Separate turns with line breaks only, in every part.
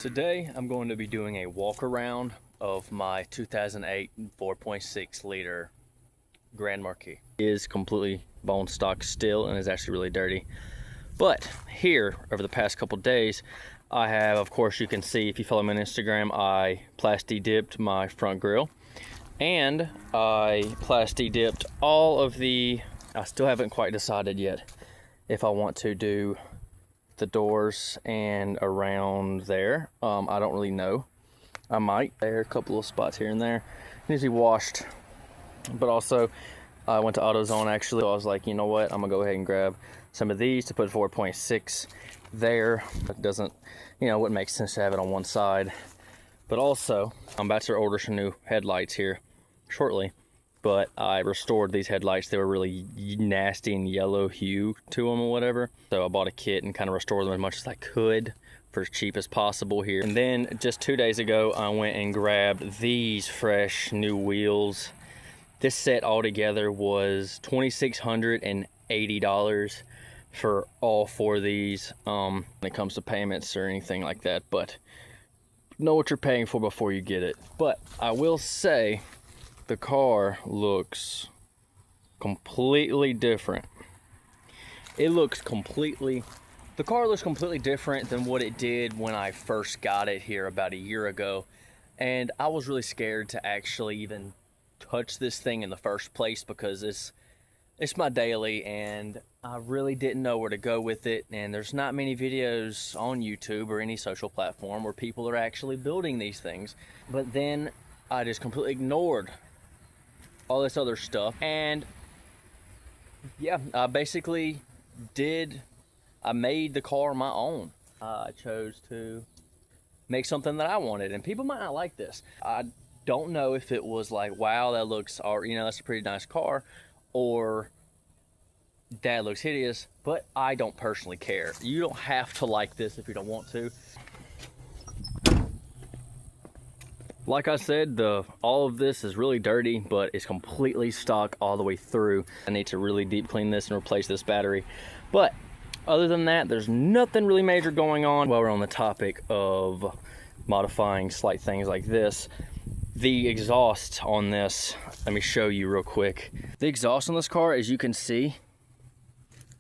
Today I'm going to be doing a walk around of my 2008 4.6 liter Grand Marquis. It is completely bone stock still and is actually really dirty. But here over the past couple days I have, of course you can see if you follow me on Instagram, I plasti dipped my front grille and I plasti dipped all of the, I still haven't quite decided yet if I want to do the doors and around there. I don't really know. I might. There are a couple of spots here and there. Needs to be washed. But also, I went to AutoZone actually. I was like, you know what? I'm gonna go ahead and grab some of these to put 4.6 there. It doesn't, wouldn't make sense to have it on one side. But also, I'm about to order some new headlights here shortly. But I restored these headlights. They were really nasty and yellow hue to them or whatever. So I bought a kit and kind of restored them as much as I could for as cheap as possible here. And then just 2 days ago, I went and grabbed these fresh new wheels. This set altogether was $2,680 for all four of these when it comes to payments or anything like that. But know what you're paying for before you get it. But I will say, the car looks completely different. The car looks completely different than what it did when I first got it here about a year ago. And I was really scared to actually even touch this thing in the first place because it's my daily and I really didn't know where to go with it. And there's not many videos on YouTube or any social platform where people are actually building these things. But then I just completely ignored all this other stuff, and yeah, I basically I made the car my own. I chose to make something that I wanted, and people might not like this. I don't know if it was like, wow, that looks, that's a pretty nice car, or that looks hideous, but I don't personally care. You don't have to like this if you don't want to. Like I said, all of this is really dirty, but it's completely stock all the way through. I need to really deep clean this and replace this battery. But other than that, there's nothing really major going on. While we're on the topic of modifying slight things like this, the exhaust on this, let me show you real quick. The exhaust on this car, as you can see,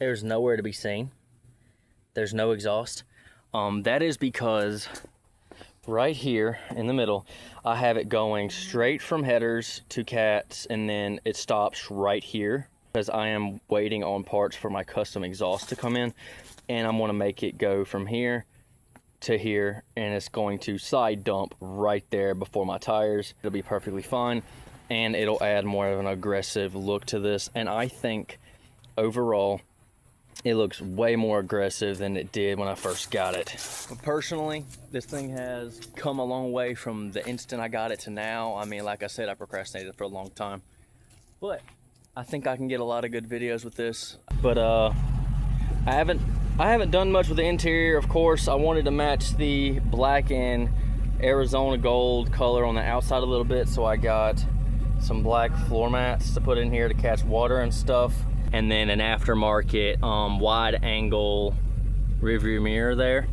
there's nowhere to be seen. There's no exhaust. That is because right here in the middle, I have it going straight from headers to cats, and then it stops right here because I am waiting on parts for my custom exhaust to come in, and I'm going to make it go from here to here, and it's going to side dump right there before my tires. It'll be perfectly fine, and it'll add more of an aggressive look to this, and I think overall it looks way more aggressive than it did when I first got it. But personally, this thing has come a long way from the instant I got it to now. I mean, like I said, I procrastinated for a long time. But I think I can get a lot of good videos with this. But I haven't done much with the interior, of course. I wanted to match the black and Arizona gold color on the outside a little bit, so I got some black floor mats to put in here to catch water and stuff. And then an aftermarket wide angle rearview mirror there.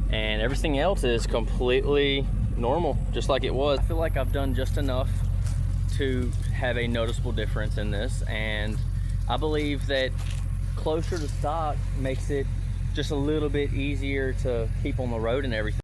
And everything else is completely normal, just like it was. I feel like I've done just enough to have a noticeable difference in this. And I believe that closer to stock makes it just a little bit easier to keep on the road and everything.